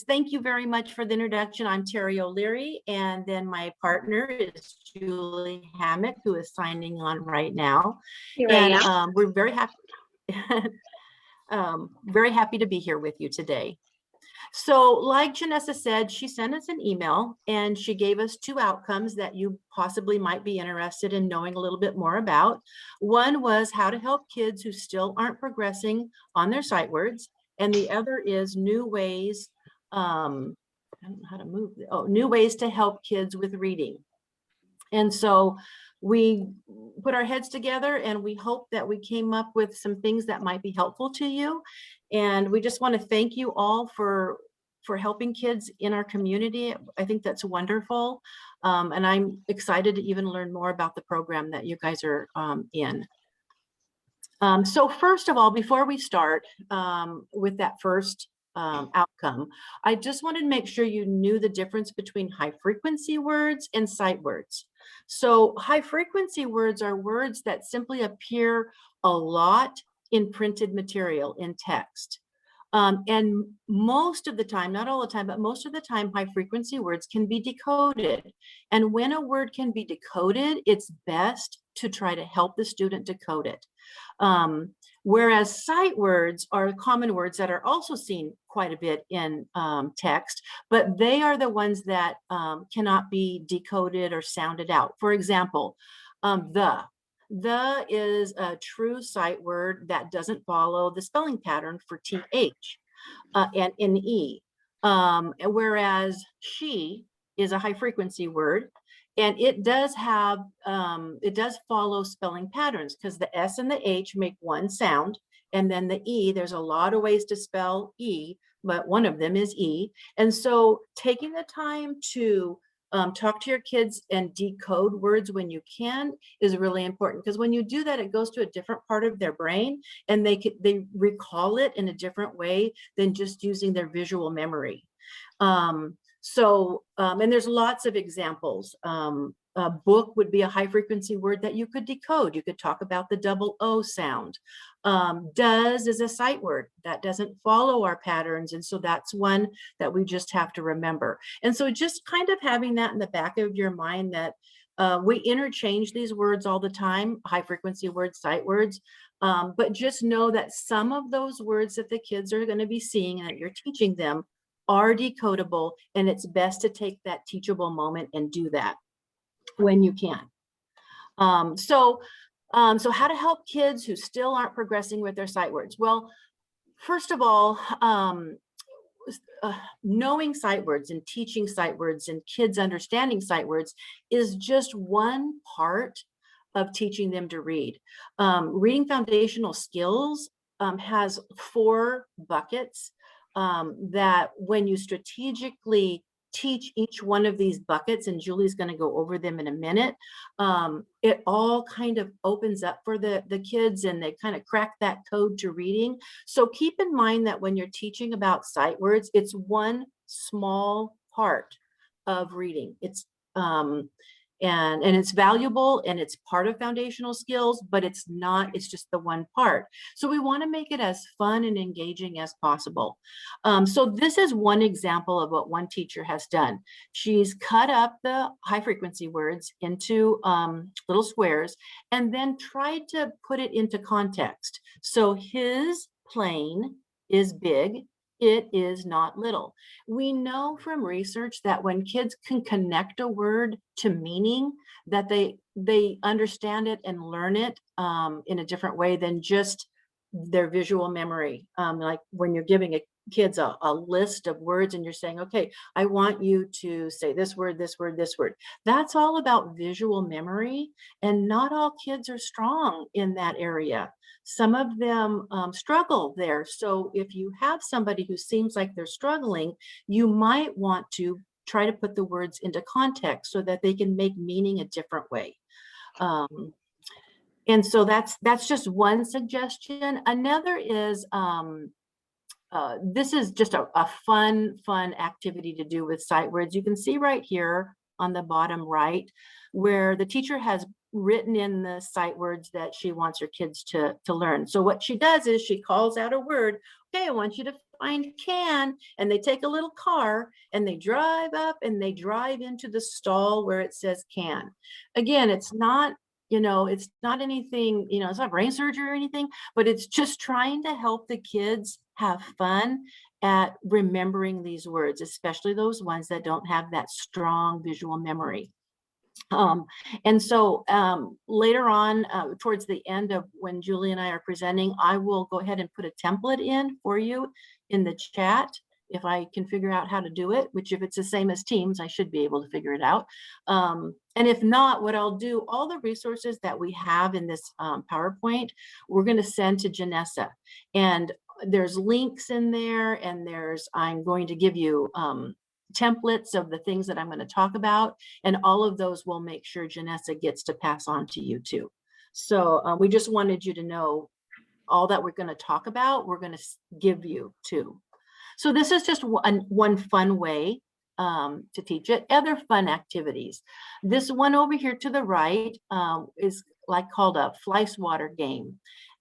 Thank you very much for the introduction. I'm Terry O'Leary, and then my partner is Julie Hammack, who is signing on right now. We're very happy, very happy to be here with you today. So like Janessa said, she sent us an email and she gave us two outcomes that you possibly might be interested in knowing a little bit more about. One was how to help kids who still aren't progressing on their sight words. And the other is new ways, I don't know how to move, new ways to help kids with reading. And so we put our heads together and we hope that we came up with some things that might be helpful to you. And we just want to thank you all for helping kids in our community. I think that's wonderful. And I'm excited to even learn more about the program that you guys are in. So first of all, before we start with that first outcome, I just wanted to make sure you knew the difference between high frequency words and sight words. So high frequency words are words that simply appear a lot in printed material, in text. And most of the time, not all the time, but most of the time, high frequency words can be decoded. And when a word can be decoded, it's best to try to help the student decode it. Whereas sight words are common words that are also seen quite a bit in text, but they are the ones that cannot be decoded or sounded out. For example, the is a true sight word that doesn't follow the spelling pattern for TH and NE. Whereas she is a high frequency word, and it does have, it does follow spelling patterns because the S and the H make one sound, and then the E, there's a lot of ways to spell E, but one of them is E. And so taking the time to talk to your kids and decode words when you can is really important, because when you do that, it goes to a different part of their brain and they recall it in a different way than just using their visual memory. And there's lots of examples. A book would be a high frequency word that you could decode. You could talk about the double O sound. Does is a sight word that doesn't follow our patterns. And so that's one that we just have to remember. And so just kind of having that in the back of your mind that we interchange these words all the time, high frequency words, sight words, but just know that some of those words that the kids are going to be seeing and that you're teaching them are decodable, and it's best to take that teachable moment and do that when you can. So how to help kids who still aren't progressing with their sight words? Well, first of all, knowing sight words and teaching sight words and kids understanding sight words is just one part of teaching them to read. Reading foundational skills has 4 buckets that when you strategically teach each one of these buckets, and Julie's going to go over them in a minute, it all kind of opens up for the kids and they kind of crack that code to reading. So keep in mind that when you're teaching about sight words, it's one small part of reading. It's and it's valuable and it's part of foundational skills, but it's just the one part. So we want to make it as fun and engaging as possible. So this is one example of what one teacher has done. She's cut up the high frequency words into little squares and then tried to put it into context. So his plane is big. It is not little. We know from research that when kids can connect a word to meaning, that they understand it and learn it in a different way than just their visual memory. Like when you're giving kids a list of words and you're saying, okay, I want you to say this word, this word, this word. That's all about visual memory, and not all kids are strong in that area. Some of them struggle there. So if you have somebody who seems like they're struggling, you might want to try to put the words into context so that they can make meaning a different way. And so that's just one suggestion. Another is, this is just a fun activity to do with sight words. You can see right here on the bottom right, where the teacher has written in the sight words that she wants her kids to learn. So what she does is she calls out a word. Okay, I want you to find can, and they take a little car and they drive up and they drive into the stall where it says can. Again, it's not, it's not anything, it's not brain surgery or anything, but it's just trying to help the kids have fun at remembering these words, especially those ones that don't have that strong visual memory. Um, and so later on, towards the end of when Julie and I are presenting, I will go ahead and put a template in for you in the chat if I can figure out how to do it, which if it's the same as Teams, I should be able to figure it out. And if not, what I'll do, all the resources that we have in this PowerPoint, we're going to send to Janessa. And there's links in there, and I'm going to give you templates of the things that I'm going to talk about, and all of those will make sure Janessa gets to pass on to you too. So we just wanted you to know all that we're going to talk about, we're going to give you too. So this is just one fun way to teach it. Other fun activities. This one over here to the right is called a Fleiss water game.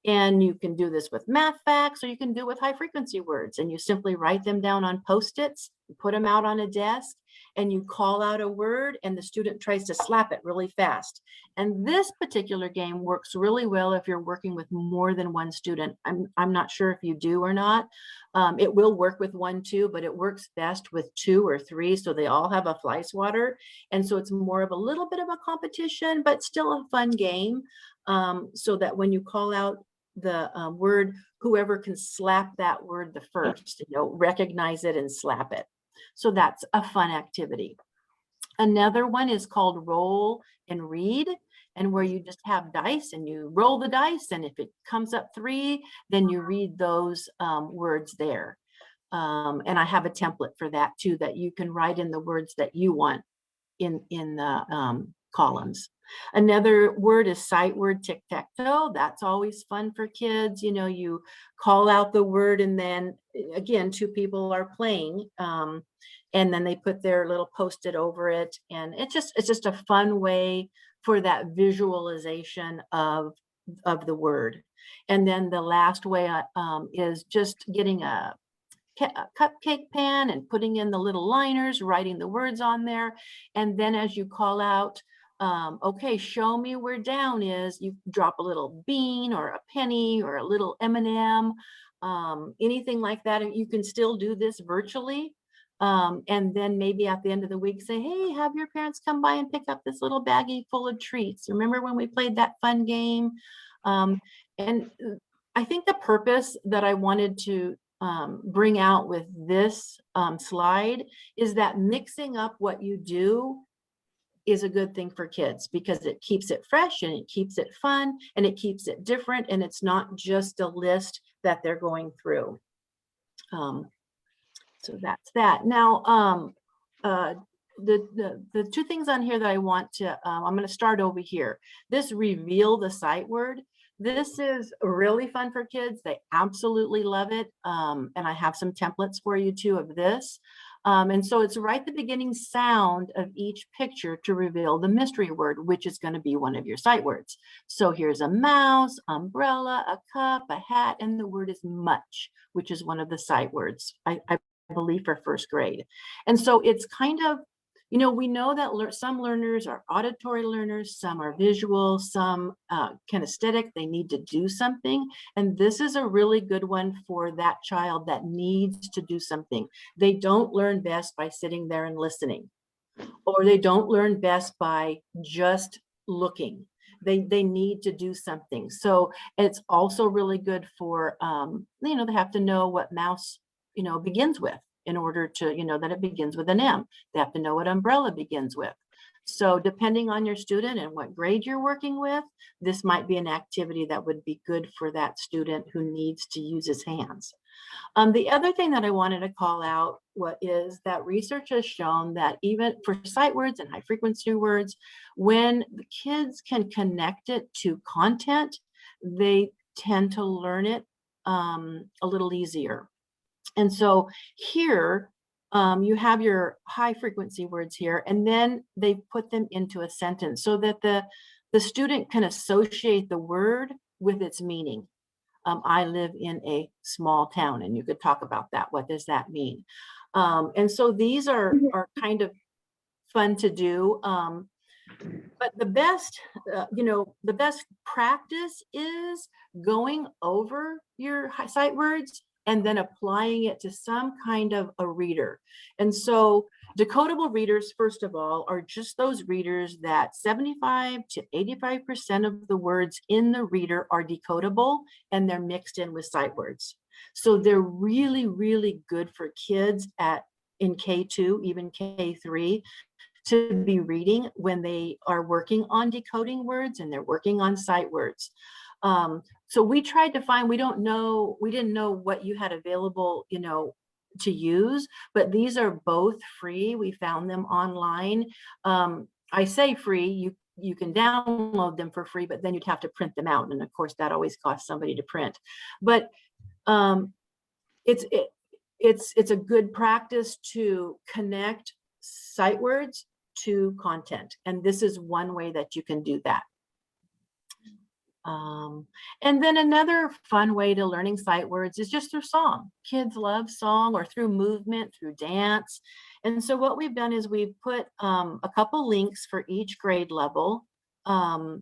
And you can do this with math facts, or you can do it with high frequency words. And you simply write them down on Post-its, put them out on a desk, and you call out a word and the student tries to slap it really fast. And this particular game works really well if you're working with more than one student. I'm not sure if you do or not. It will work with one, too, but it works best with 2 or 3. So they all have a Fleiss water. And so it's more of a little bit of a competition, but still a fun game. So that when you call out the word, whoever can slap that word the first, recognize it and slap it. So that's a fun activity. Another one is called Roll and Read, and where you just have dice and you roll the dice, and if it comes up 3, then you read those words there. And I have a template for that too, that you can write in the words that you want in the columns. Another word is sight word tic-tac-toe. That's always fun for kids. You call out the word, and then again, 2 people are playing, and then they put their little Post-it over it, and it's just a fun way for that visualization of the word. And then the last way is just getting a cupcake pan and putting in the little liners, writing the words on there. And then as you call out, okay, show me where down is, you drop a little bean or a penny or a little M&M, anything like that. And you can still do this virtually. And then maybe at the end of the week say, hey, have your parents come by and pick up this little baggie full of treats. Remember when we played that fun game? And I think the purpose that I wanted to bring out with this slide is that mixing up what you do is a good thing for kids, because it keeps it fresh and it keeps it fun and it keeps it different, and it's not just a list that they're going through. So that's that. Now, the 2 things on here that I want to, I'm going to start over here. This reveal the sight word. This is really fun for kids. They absolutely love it. And I have some templates for you too of this. And so it's write the beginning sound of each picture to reveal the mystery word, which is going to be one of your sight words. So here's a mouse, umbrella, a cup, a hat, and the word is much, which is one of the sight words, I believe, for 1st grade. And so it's kind of, we know that some learners are auditory learners, some are visual, some kinesthetic, they need to do something. And this is a really good one for that child that needs to do something. They don't learn best by sitting there and listening, or they don't learn best by just looking. They need to do something. So it's also really good for, they have to know what mouse, begins with, in order to, that it begins with an M. They have to know what umbrella begins with. So depending on your student and what grade you're working with, this might be an activity that would be good for that student who needs to use his hands. The other thing that I wanted to call out is that research has shown that even for sight words and high frequency words, when the kids can connect it to content, they tend to learn it a little easier. And so here you have your high frequency words here, and then they put them into a sentence so that the student can associate the word with its meaning. I live in a small town, and you could talk about that. What does that mean? And so these are kind of fun to do. But the best, the best practice is going over your sight words and then applying it to some kind of a reader. And so decodable readers, first of all, are just those readers that 75 to 85% of the words in the reader are decodable, and they're mixed in with sight words. So they're really, really good for kids in K2, even K3, to be reading when they are working on decoding words and they're working on sight words. So we tried to find, we didn't know what you had available, to use, but these are both free. We found them online. I say free, you can download them for free, but then you'd have to print them out. And of course that always costs somebody to print. But it's a good practice to connect sight words to content. And this is one way that you can do that. And then another fun way to learning sight words is just through song. Kids love song, or through movement, through dance. And so what we've done is we've put a couple links for each grade level for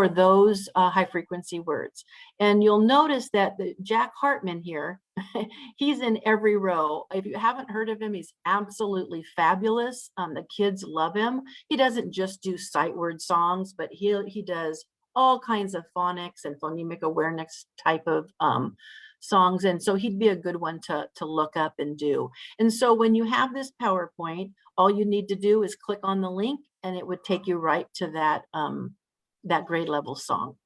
those high frequency words. And you'll notice that Jack Hartman here, he's in every row. If you haven't heard of him, he's absolutely fabulous. The kids love him. He doesn't just do sight word songs, but he does all kinds of phonics and phonemic awareness type of songs. And so he'd be a good one to look up and do. And so when you have this PowerPoint, all you need to do is click on the link and it would take you right to that grade level song.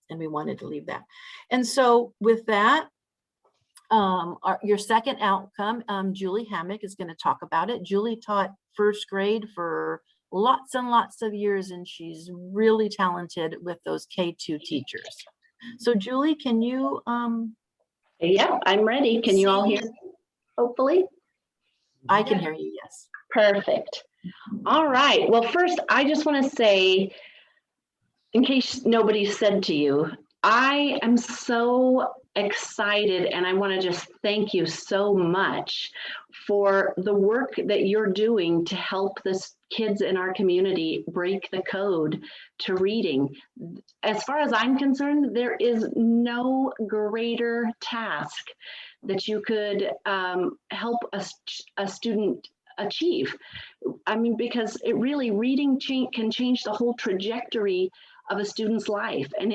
And we wanted to leave that. And so with that, your second outcome, Julie Hammack is going to talk about it. Julie taught first grade for lots and lots of years, and she's really talented with those K2 teachers. So Julie, can you? Yep, I'm ready. Can you all hear me? Hopefully. I can hear you, yes. Perfect. All right. Well, first, I just want to say, in case nobody said to you, I am so excited, and I want to just thank you so much for the work that you're doing to help the kids in our community break the code to reading. As far as I'm concerned, there is no greater task that you could help a student achieve. I mean, because it really, reading can change the whole trajectory of a student's life. And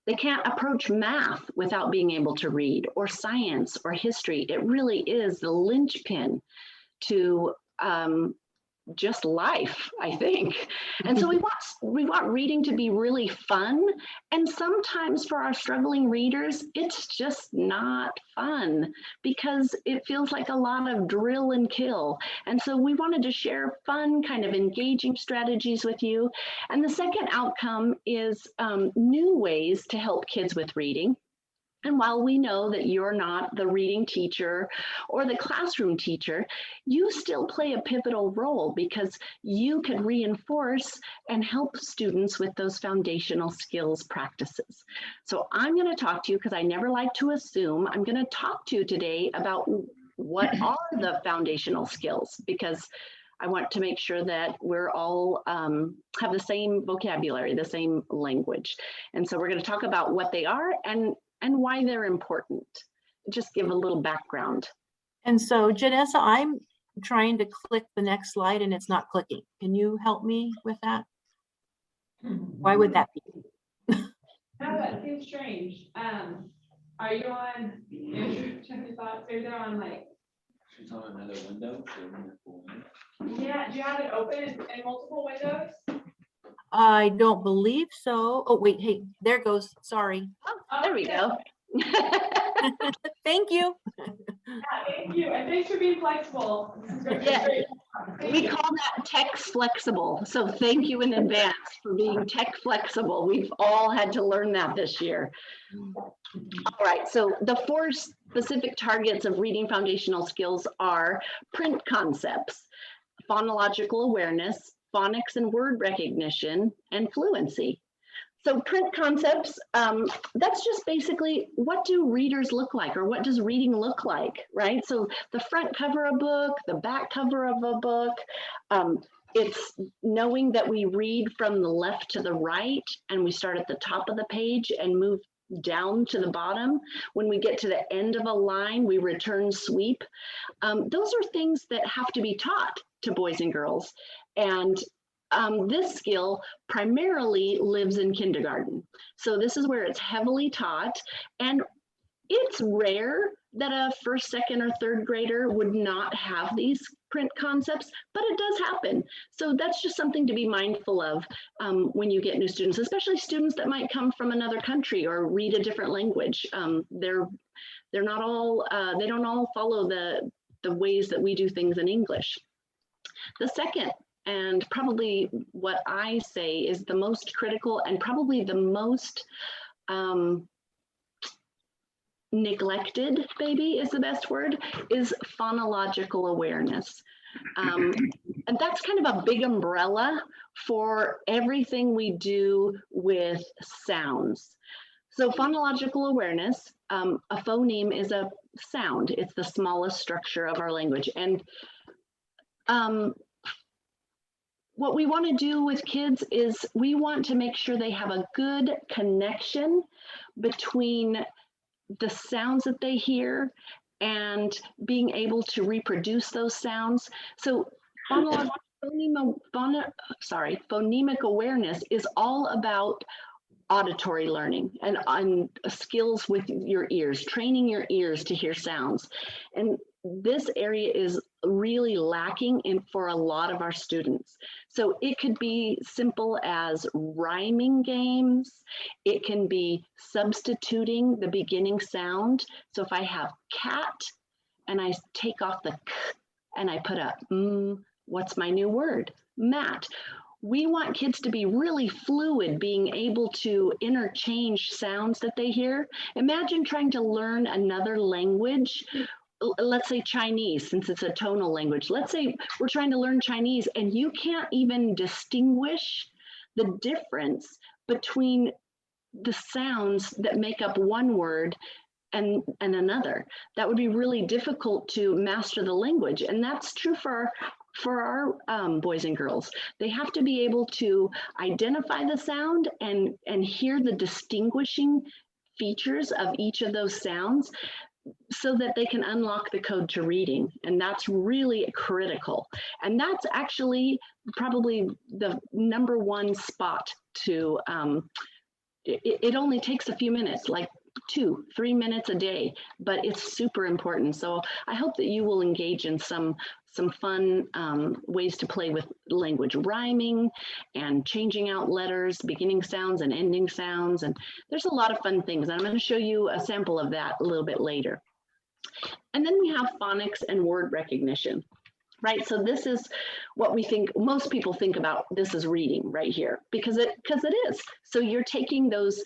they can't approach math without being able to read, or science or history. It really is the linchpin to just life, I think. And so we want reading to be really fun. And sometimes for our struggling readers, it's just not fun because it feels like a lot of drill and kill. And so we wanted to share fun, kind of engaging strategies with you. And the second outcome is new ways to help kids with reading. And while we know that you're not the reading teacher or the classroom teacher, you still play a pivotal role because you can reinforce and help students with those foundational skills practices. So I'm going to talk to you, because I never like to assume, I'm going to talk to you today about what are the foundational skills, because I want to make sure that we're all have the same vocabulary, the same language. And so we're going to talk about what they are and why they're important. Just give a little background. And so, Janessa, I'm trying to click the next slide and it's not clicking. Can you help me with that? Why would that be? That seems strange. Are you on, Andrew, check your thoughts? Are you on like? She's on another window. Yeah, do you have it open in multiple windows? I don't believe so. Oh, wait, hey, there it goes. Sorry. Oh, there we go. Thank you. Yeah, thank you. And thanks for being flexible. Yeah, we call that tech flexible. So thank you in advance for being tech flexible. We've all had to learn that this year. All right, so the 4 specific targets of reading foundational skills are print concepts, phonological awareness, phonics and word recognition, and fluency. So print concepts, that's just basically what do readers look like, or what does reading look like, right? So the front cover of a book, the back cover of a book, it's knowing that we read from the left to the right, and we start at the top of the page and move down to the bottom. When we get to the end of a line, we return sweep. Those are things that have to be taught to boys and girls. And this skill primarily lives in kindergarten. So this is where it's heavily taught. And it's rare that a first, second, or third grader would not have these print concepts, but it does happen. So that's just something to be mindful of when you get new students, especially students that might come from another country or read a different language. They're not all, they don't all follow the ways that we do things in English. The second, and probably what I say is the most critical and probably the most neglected, maybe is the best word, is phonological awareness. And that's kind of a big umbrella for everything we do with sounds. So phonological awareness, a phoneme is a sound. It's the smallest structure of our language. And what we want to do with kids is we want to make sure they have a good connection between the sounds that they hear and being able to reproduce those sounds. So phonemic awareness is all about auditory learning and skills with your ears, training your ears to hear sounds. And this area is really lacking for a lot of our students. So it could be simple as rhyming games. It can be substituting the beginning sound. So if I have cat and I take off the k and I put a what's my new word? Mat. We want kids to be really fluid, being able to interchange sounds that they hear. Imagine trying to learn another language. Let's say Chinese, since it's a tonal language. Let's say we're trying to learn Chinese and you can't even distinguish the difference between the sounds that make up one word and another. That would be really difficult to master the language. And that's true for our boys and girls. They have to be able to identify the sound and hear the distinguishing features of each of those sounds so that they can unlock the code to reading. And that's really critical. And that's actually probably the #1 spot to, it only takes a few minutes, like 2-3 minutes a day, but it's super important. So I hope that you will engage in some fun ways to play with language, rhyming and changing out letters, beginning sounds and ending sounds. And there's a lot of fun things. I'm going to show you a sample of that a little bit later. And then we have phonics and word recognition, right? So this is what we think, most people think about this as reading right here, because it is. So you're taking those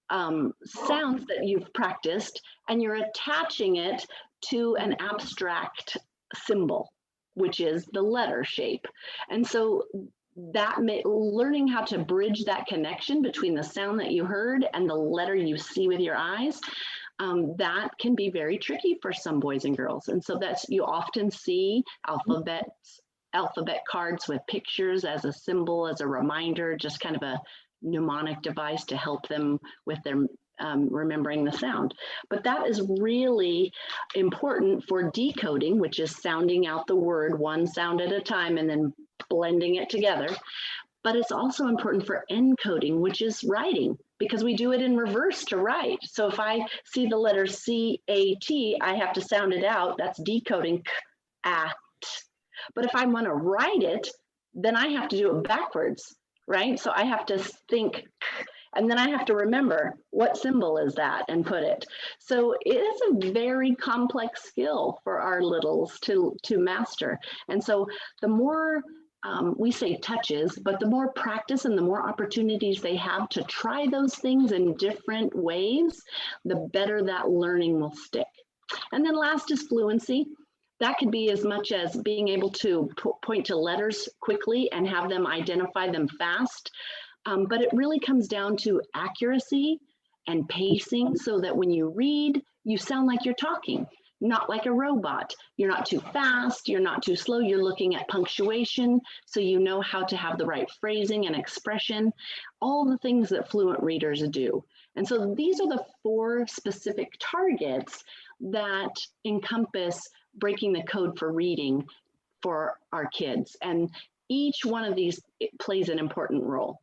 sounds that you've practiced and you're attaching it to an abstract symbol, which is the letter shape. And so that learning how to bridge that connection between the sound that you heard and the letter you see with your eyes, that can be very tricky for some boys and girls. And so you often see alphabet cards with pictures as a symbol, as a reminder, just kind of a mnemonic device to help them with their remembering the sound. But that is really important for decoding, which is sounding out the word one sound at a time and then blending it together. But it's also important for encoding, which is writing, because we do it in reverse to write. So if I see the letter C-A-T, I have to sound it out. That's decoding k-at. But if I want to write it, then I have to do it backwards, right? So I have to think, and then I have to remember what symbol is that and put it. So it is a very complex skill for our littles to master. And so the more we say touches, but the more practice and the more opportunities they have to try those things in different ways, the better that learning will stick. And then last is fluency. That could be as much as being able to point to letters quickly and have them identify them fast. But it really comes down to accuracy and pacing so that when you read, you sound like you're talking, not like a robot. You're not too fast, you're not too slow, you're looking at punctuation, so you know how to have the right phrasing and expression, all the things that fluent readers do. And so these are the 4 specific targets that encompass breaking the code for reading for our kids. And each one of these plays an important role.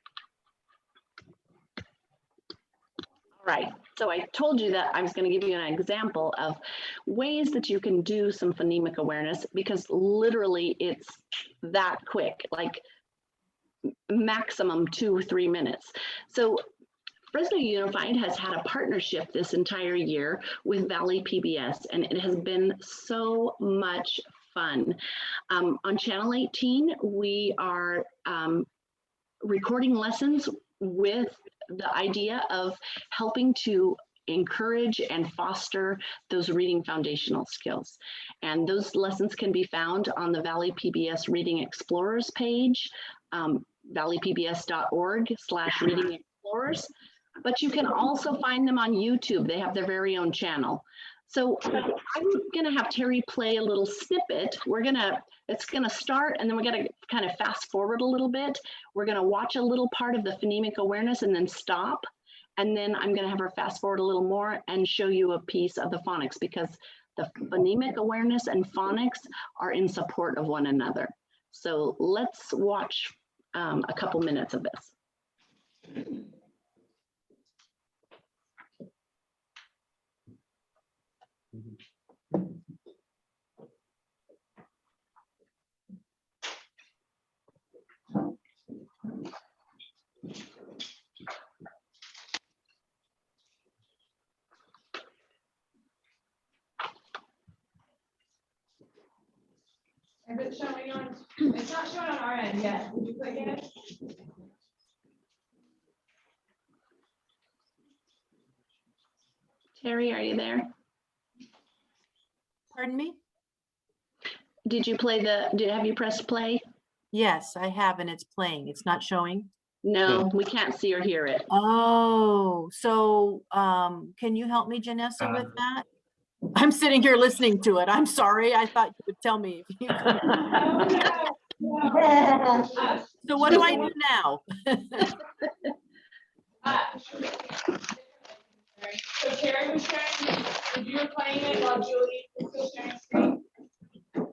All right, so I told you that I was going to give you an example of ways that you can do some phonemic awareness, because literally it's that quick, like maximum 2 or 3 minutes. So Fresno Unified has had a partnership this entire year with Valley PBS, and it has been so much fun. On Channel 18, we are recording lessons with the idea of helping to encourage and foster those reading foundational skills. And those lessons can be found on the Valley PBS Reading Explorers page, valleypbs.org/reading explorers. But you can also find them on YouTube. They have their very own channel. So I'm gonna have Terry play a little snippet. It's gonna start, and then we're gonna kind of fast forward a little bit. We're gonna watch a little part of the phonemic awareness and then stop. And then I'm gonna have her fast forward a little more and show you a piece of the phonics, because the phonemic awareness and phonics are in support of one another. So let's watch a couple minutes of this. Is it showing on, it's not showing on our end yet. Did you click it? Terry, are you there? Pardon me? Did you have you pressed play? Yes, I have, and it's playing. It's not showing. No, we can't see or hear it. Oh, so can you help me, Janessa, with that? I'm sitting here listening to it. I'm sorry. I thought you would tell me. If you could. So what do I do now? So Terry was sharing, you were playing it while Julie was still sharing screen?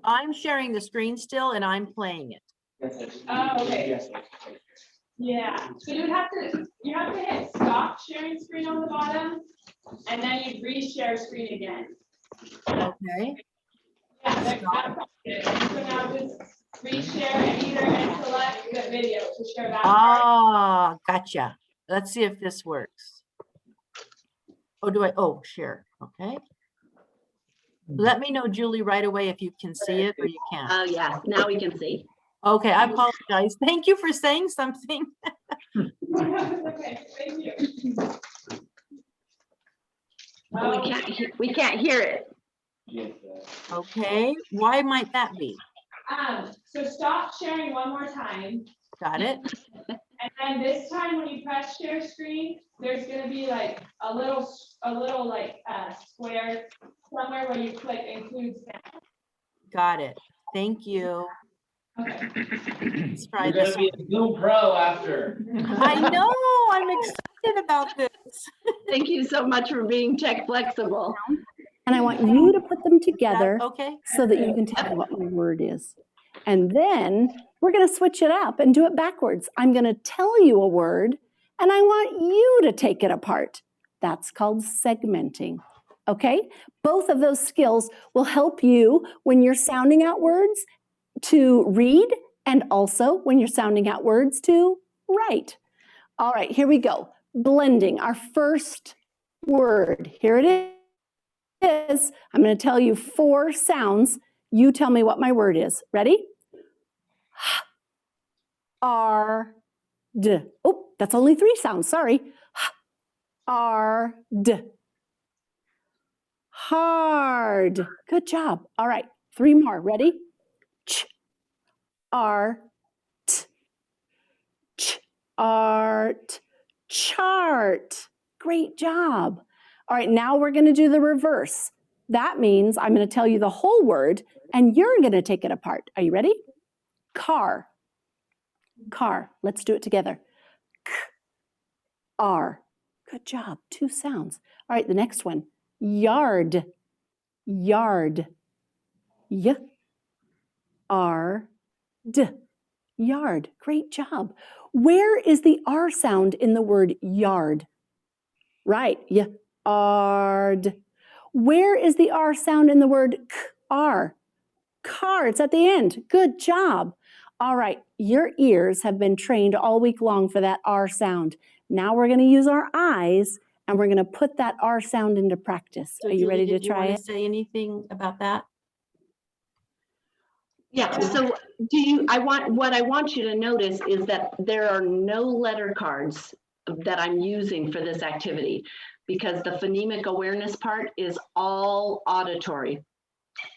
I'm sharing the screen still, and I'm playing it. Oh, okay. Yeah, so you have to hit stop sharing screen on the bottom, and then you reshare screen again. Okay. Yeah, that's it. So now just reshare and select the video to share that part. Ah, gotcha. Let's see if this works. Oh, share. Okay. Let me know, Julie, right away if you can see it or you can't. Oh, yeah, now we can see. Okay, I apologize. Thank you for saying something. Okay, thank you. We can't hear it. Okay, why might that be? So stop sharing one more time. Got it. And then this time when you press share screen, there's gonna be like a little like square somewhere where you click include sound. Got it. Thank you. Okay. Let's try You're this. gonna be a Zoom pro after. I know, I'm excited about this. Thank you so much for being tech flexible. And I want you to put them together Okay. so that you can tell me what my word is. And then we're going to switch it up and do it backwards. I'm going to tell you a word, and I want you to take it apart. That's called segmenting. Okay? Both of those skills will help you when you're sounding out words to read, and also when you're sounding out words to write. All right, here we go. Blending, our first word. Here it is. I'm going to tell you 4 sounds. You tell me what my word is. Ready? R, D. Oh, that's only 3 sounds. Sorry. R, D. Hard. Good job. All right, 3 more. Ready? Ch, R, T, ch, art, chart. Great job. All right, now we're going to do the reverse. That means I'm going to tell you the whole word and you're going to take it apart. Are you ready? Car. Car. Let's do it together. R. Good job. 2 sounds. All right, the next one. Yard. Yard. Y. R. D. Yard. Great job. Where is the R sound in the word yard? Right. Yard. Where is the R sound in the word R? Car. It's at the end. Good job. All right. Your ears have been trained all week long for that R sound. Now we're going to use our eyes and we're going to put that R sound into practice. So Are you Julie, ready to did you try want it? to say anything about that? Yeah, so what I want you to notice is that there are no letter cards that I'm using for this activity because the phonemic awareness part is all auditory.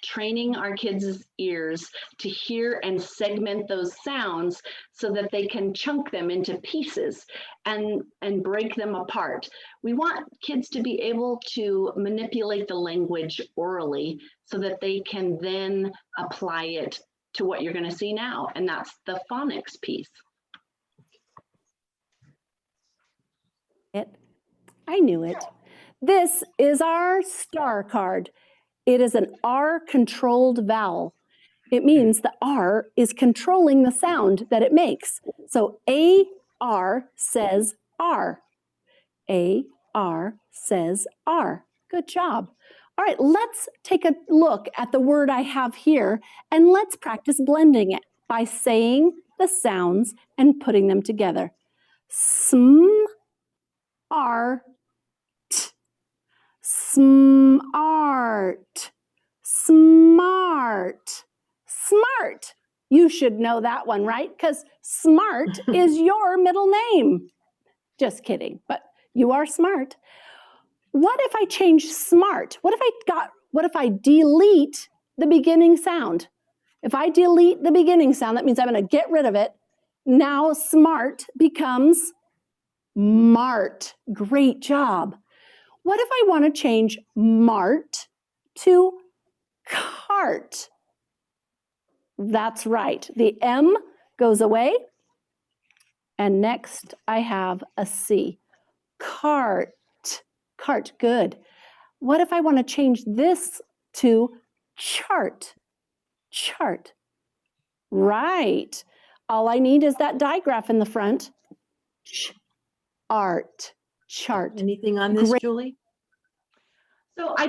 Training our kids' ears to hear and segment those sounds so that they can chunk them into pieces and break them apart. We want kids to be able to manipulate the language orally so that they can then apply it to what you're going to see now, and that's the phonics piece. I knew it. This is our star card. It is an R-controlled vowel. It means the R is controlling the sound that it makes. So A-R says R. A-R says R. Good job. All right, let's take a look at the word I have here and let's practice blending it by saying the sounds and putting them together. Smart. Smart. Smart. Smart. You should know that one, right? Because smart is your middle name. Just kidding, but you are smart. What if I change smart? What if I delete the beginning sound? If I delete the beginning sound, that means I'm going to get rid of it. Now smart becomes mart. Great job. What if I want to change mart to cart? That's right. The M goes away. And next I have a C. Cart. Cart. Good. What if I want to change this to chart? Chart. Right. All I need is that digraph in the front. Art. Chart. Anything on this, Great. Julie? So I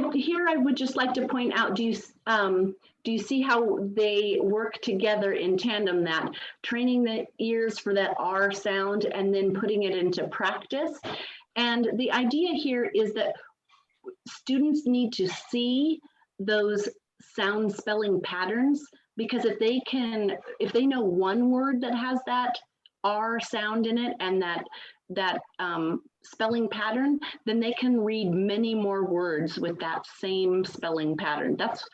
would just like to point out, do you see how they work together in tandem, that training the ears for that R sound and then putting it into practice? And the idea here is that students need to see those sound spelling patterns, because if they know one word that has that R sound in it and that spelling pattern, then they can read many more words with that same spelling pattern. That's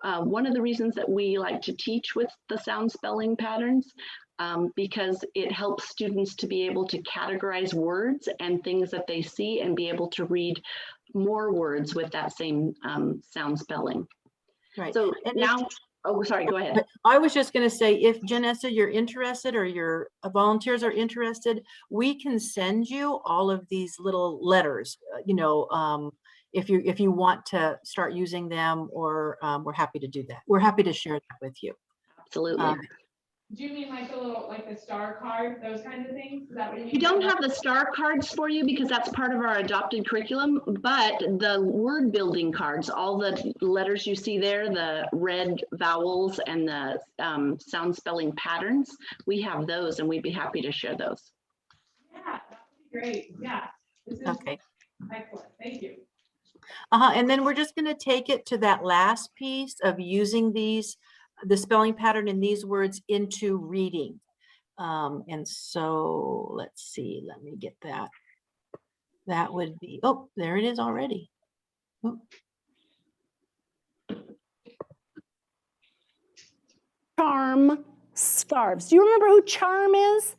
one of the reasons that we like to teach with the sound spelling patterns, because it helps students to be able to categorize words and things that they see and be able to read more words with that same sound spelling. Right. So And now, oh, sorry, go ahead. I was just going to say, if Janessa, you're interested, or your volunteers are interested, we can send you all of these little letters, if you want to start using them, or we're happy to do that. We're happy to share that with you. Absolutely. Do you mean like the little, like the star card, those kinds of things? Is that what you mean? We don't have the star cards for you because that's part of our adopted curriculum, but the word building cards, all the letters you see there, the red vowels and the sound spelling patterns, we have those and we'd be happy to share those. Yeah, that would be great. Yeah. This is Okay. excellent. Thank you. And then we're just going to take it to that last piece of using the spelling pattern in these words into reading. And so let's see, let me get that. That would be, oh, there it is already. Oh. Charm, scarves. Do you remember who charm is?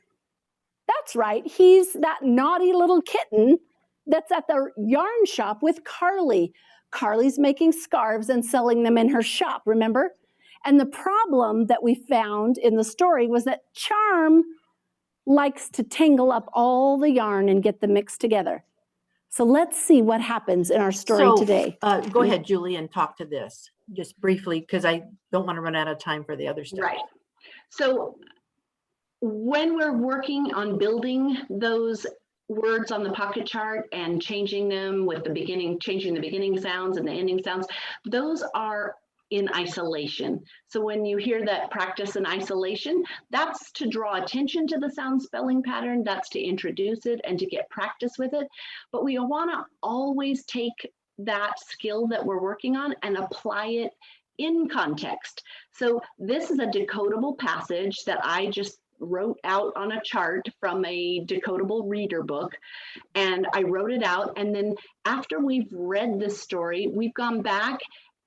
That's right. He's that naughty little kitten that's at the yarn shop with Carly. Carly's making scarves and selling them in her shop, remember? And the problem that we found in the story was that Charm likes to tangle up all the yarn and get them mixed together. So let's see what happens in our story today. Go ahead, Julie, and talk to this just briefly, because I don't want to run out of time for the other stuff. Right. So when we're working on building those words on the pocket chart and changing them with the beginning, changing the beginning sounds and the ending sounds, those are in isolation. So when you hear that practice in isolation, that's to draw attention to the sound spelling pattern, that's to introduce it and to get practice with it. But we want to always take that skill that we're working on and apply it in context. So this is a decodable passage that I just wrote out on a chart from a decodable reader book, and I wrote it out. And then after we've read this story, we've gone back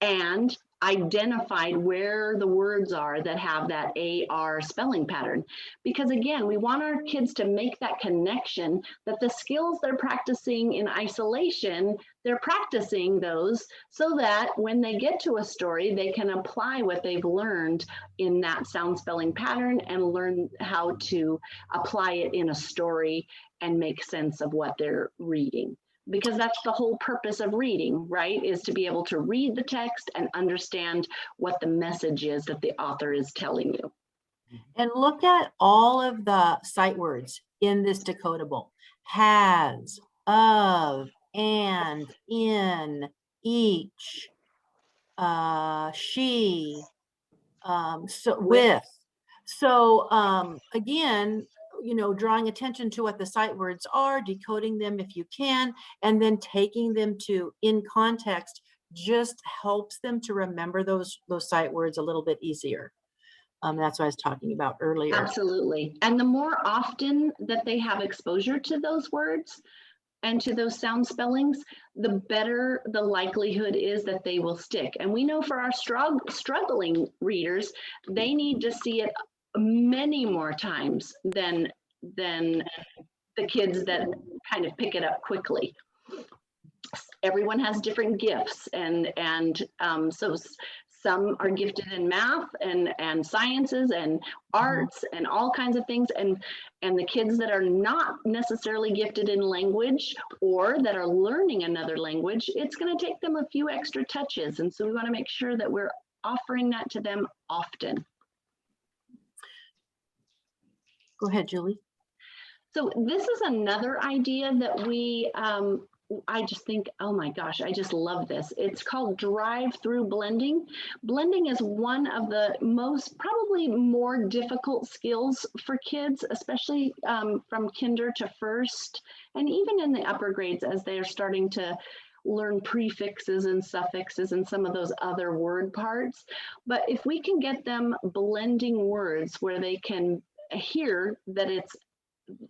and identified where the words are that have that AR spelling pattern. Because again, we want our kids to make that connection that the skills they're practicing in isolation, they're practicing those so that when they get to a story, they can apply what they've learned in that sound spelling pattern and learn how to apply it in a story and make sense of what they're reading. Because that's the whole purpose of reading, right? Is to be able to read the text and understand what the message is that the author is telling you. And look at all of the sight words in this decodable. Has, of, and, in, each, she, so with. So again, you know, drawing attention to what the sight words are, decoding them if you can, and then taking them to in context just helps them to remember those sight words a little bit easier. That's what I was talking about earlier. Absolutely. And the more often that they have exposure to those words and to those sound spellings, the better the likelihood is that they will stick. And we know for our struggling readers, they need to see it many more times than the kids that kind of pick it up quickly. Everyone has different gifts, and so some are gifted in math and sciences and arts and all kinds of things, and the kids that are not necessarily gifted in language or that are learning another language, it's going to take them a few extra touches, and so we want to make sure that we're offering that to them often. Go ahead, Julie. So this is another idea that we, I just think, oh my gosh, I just love this. It's called drive-through blending. Blending is one of the most, probably more difficult skills for kids, especially from kinder to first, and even in the upper grades as they're starting to learn prefixes and suffixes and some of those other word parts. But if we can get them blending words where they can hear that it's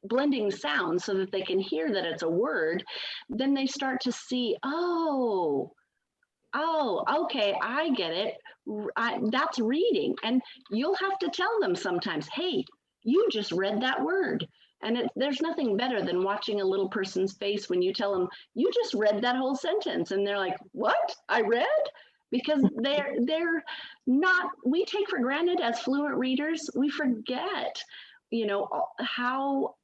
blending sounds so that they can hear that it's a word, then they start to see, oh, okay, I get it. That's reading. And you'll have to tell them sometimes, hey, you just read that word. And there's nothing better than watching a little person's face when you tell them, you just read that whole sentence. And they're like, what? I read? Because they're not, we take for granted as fluent readers, we forget, you know, how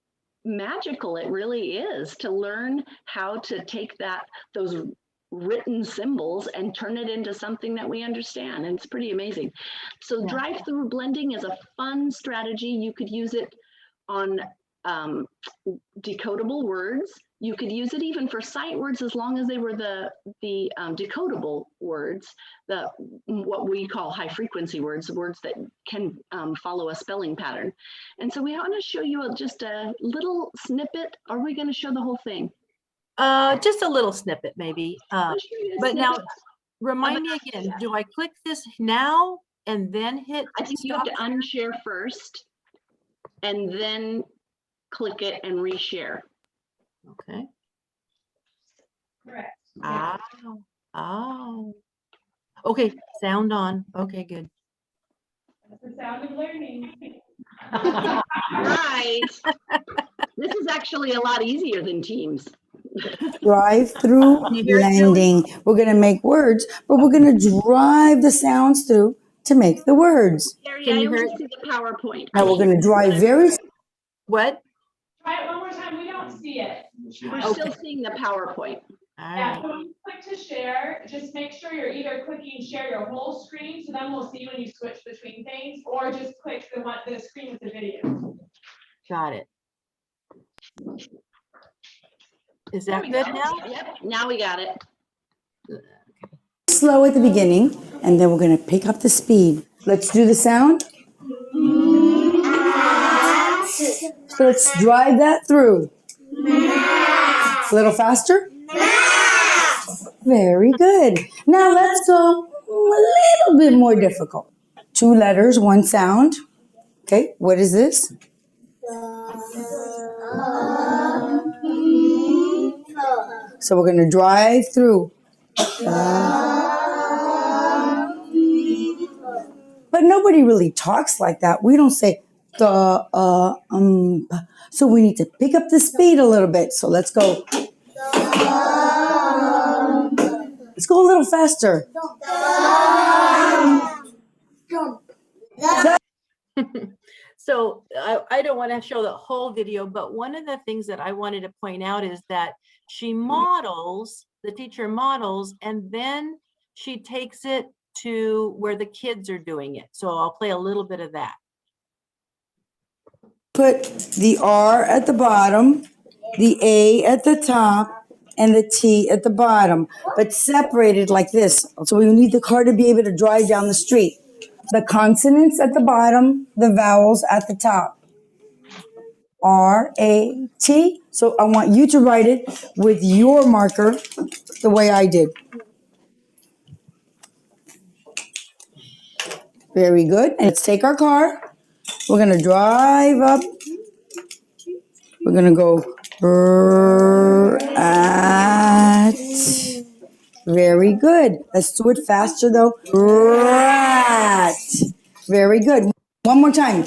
magical it really is to learn how to take those written symbols and turn it into something that we understand. And it's pretty amazing. So drive-through blending is a fun strategy. You could use it on decodable words. You could use it even for sight words as long as they were the decodable words, what we call high frequency words, words that can follow a spelling pattern. And so we want to show you just a little snippet. Are we going to show the whole thing? Just a little snippet maybe. But now remind me again, do I click this now and then hit? I think you have to unshare first and then click it and reshare. Okay. Correct. Oh. Okay, sound on. Okay, good. That's the sound of learning. Right. This is actually a lot easier than Teams. Drive-through Can you hear it, Julie? landing. We're going to make words, but we're going to drive the sounds through to make the words. Gary, Can I you hear only it? see the PowerPoint. Now we're going to drive very What? Try it one more time. We don't see it. We're Okay. still seeing the PowerPoint. All Yeah, right. so when you click to share, just make sure you're either clicking share your whole screen, so then we'll see when you switch between things, or just click the screen with the video. Got it. Is There that we good go. now? Yep, now we got it. slow at the beginning, and then we're going to pick up the speed. Let's do the sound. So let's drive that through. A little faster. Very good. Now let's go a little bit more difficult. 2 letters, 1 sound. Okay, what is this? So we're going to drive through. But nobody really talks like that. We don't say the. So we need to pick up the speed a little bit. So let's go. Let's go a little faster. So I don't want to show the whole video, but one of the things that I wanted to point out is that she models, the teacher models, and then she takes it to where the kids are doing it. So I'll play a little bit of that. Put the R at the bottom, the A at the top, and the T at the bottom, but separated like this. So we need the car to be able to drive down the street. The consonants at the bottom, the vowels at the top. R-A-T. So I want you to write it with your marker the way I did. Very good. And let's take our car. We're going to drive up. We're going to go at. Very good. Let's do it faster though. Rat. Very good. One more time.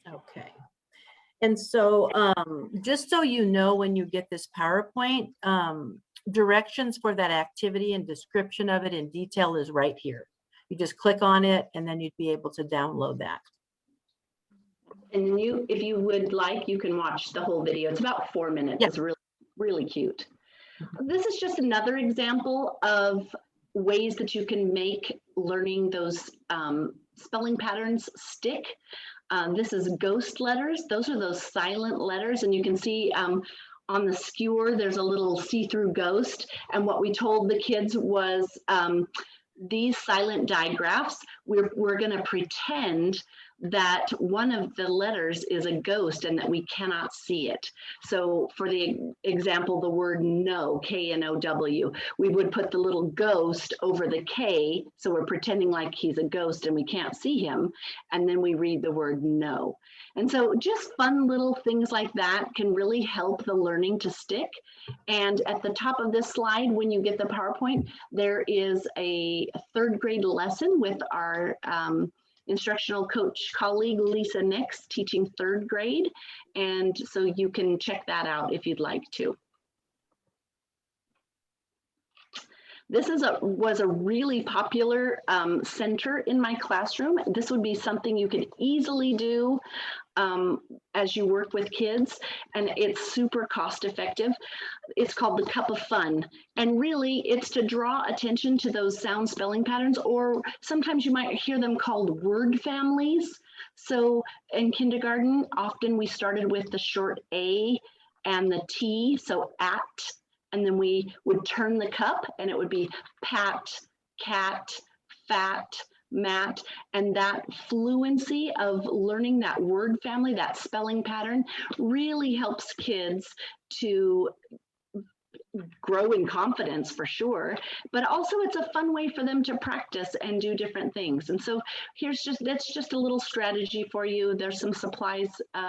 Okay. And so just so you know, when you get this PowerPoint, directions for that activity and description of it in detail is right here. You just click on it and then you'd be able to download that. And you, if you would like, you can watch the whole video. It's about 4 minutes. Yeah. It's really, really cute. This is just another example of ways that you can make learning those spelling patterns stick. This is ghost letters. Those are those silent letters. And you can see on the skewer, there's a little see-through ghost. And what we told the kids was these silent digraphs, we're going to pretend that one of the letters is a ghost and that we cannot see it. So for the example, the word know, K-N-O-W, we would put the little ghost over the K. So we're pretending like he's a ghost and we can't see him. And then we read the word know. And so just fun little things like that can really help the learning to stick. And at the top of this slide, when you get the PowerPoint, there is a 3rd grade lesson with our instructional coach colleague, Lisa Nix, teaching 3rd grade. And so you can check that out if you'd like to. This was a really popular center in my classroom. This would be something you could easily do as you work with kids, and it's super cost effective. It's called the Cup of Fun, and really it's to draw attention to those sound spelling patterns, or sometimes you might hear them called word families. So in kindergarten, often we started with the short A and the T, so at, and then we would turn the cup and it would be pat, cat, fat, mat, and that fluency of learning that word family, that spelling pattern, really helps kids to grow in confidence for sure, but also it's a fun way for them to practice and do different things. And so that's just a little strategy for you. There's some supplies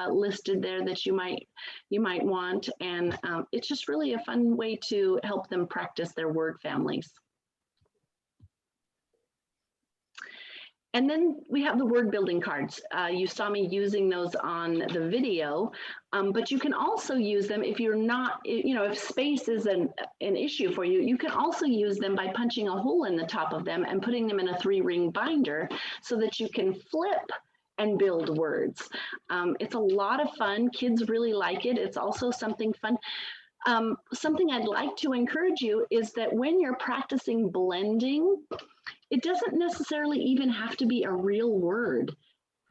listed there that you might want, and it's just really a fun way to help them practice their word families. And then we have the word building cards. You saw me using those on the video, but you can also use them if you're not, if space is an issue for you, you can also use them by punching a hole in the top of them and putting them in a 3-ring binder so that you can flip and build words. It's a lot of fun. Kids really like it. It's also something fun. Something I'd like to encourage you is that when you're practicing blending, it doesn't necessarily even have to be a real word,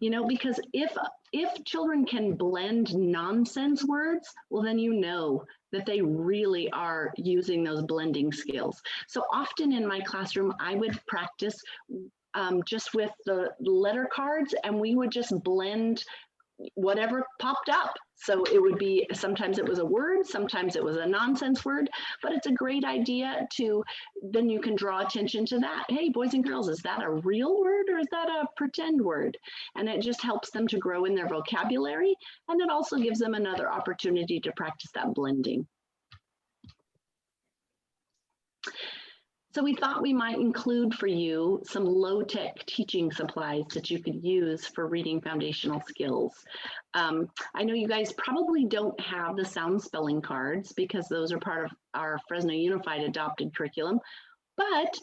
because if children can blend nonsense words, well, then that they really are using those blending skills. So often in my classroom, I would practice just with the letter cards, and we would just blend whatever popped up. So it would be, sometimes it was a word, sometimes it was a nonsense word, but it's a great idea then you can draw attention to that. Hey, boys and girls, is that a real word or is that a pretend word? And it just helps them to grow in their vocabulary. And it also gives them another opportunity to practice that blending. So we thought we might include for you some low-tech teaching supplies that you could use for reading foundational skills. I know you guys probably don't have the sound spelling cards because those are part of our Fresno Unified adopted curriculum, but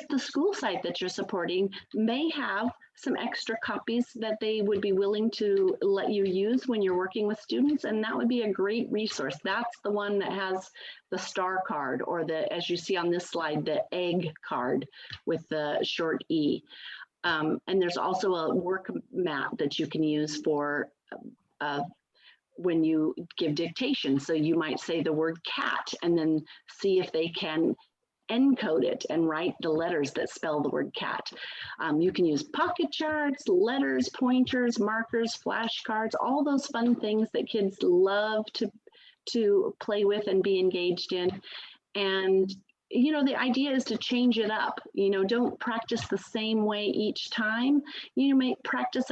the school site that you're supporting may have some extra copies that they would be willing to let you use when you're working with students, and that would be a great resource. That's the one that has the star card, or as you see on this slide, the egg card with the short E. And there's also a work mat that you can use for when you give dictation. So you might say the word cat and then see if they can encode it and write the letters that spell the word cat. You can use pocket charts, letters, pointers, markers, flashcards, all those fun things that kids love to play with and be engaged in. And the idea is to change it up. Don't practice the same way each time. You may practice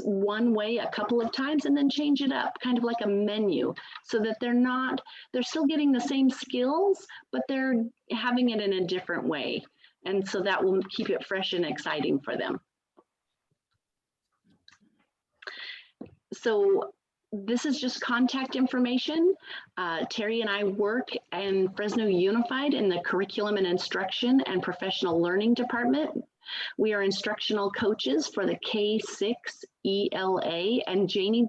one way a couple of times and then change it up, kind of like a menu, so that they're still getting the same skills, but they're having it in a different way. And so that will keep it fresh and exciting for them. So this is just contact information. Terry and I work in Fresno Unified in the Curriculum and Instruction and Professional Learning Department. We are instructional coaches for the K6 ELA, and Janie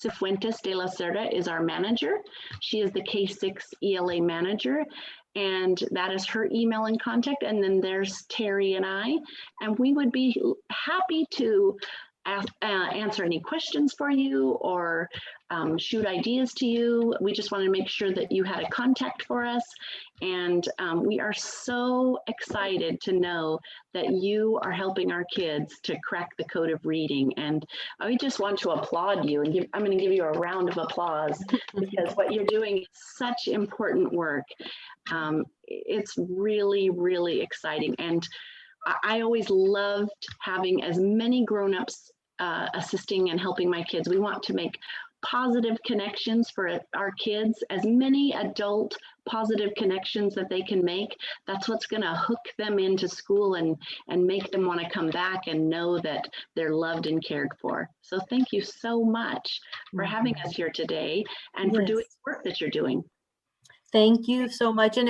Cifuentes de la Cerda is our manager. She is the K6 ELA manager, and that is her email and contact. And then there's Terry and I, and we would be happy to answer any questions for you or shoot ideas to you. We just want to make sure that you had a contact for us. And we are so excited to know that you are helping our kids to crack the code of reading. And I just want to applaud you, and I'm going to give you a round of applause because what you're doing is such important work. It's really, really exciting. And I always loved having as many grown-ups assisting and helping my kids. We want to make positive connections for our kids, as many adult positive connections that they can make. That's what's going to hook them into school and make them want to come back and know that they're loved and cared for. So thank you so much for having us here today and for doing the work that you're doing. Thank you so much. And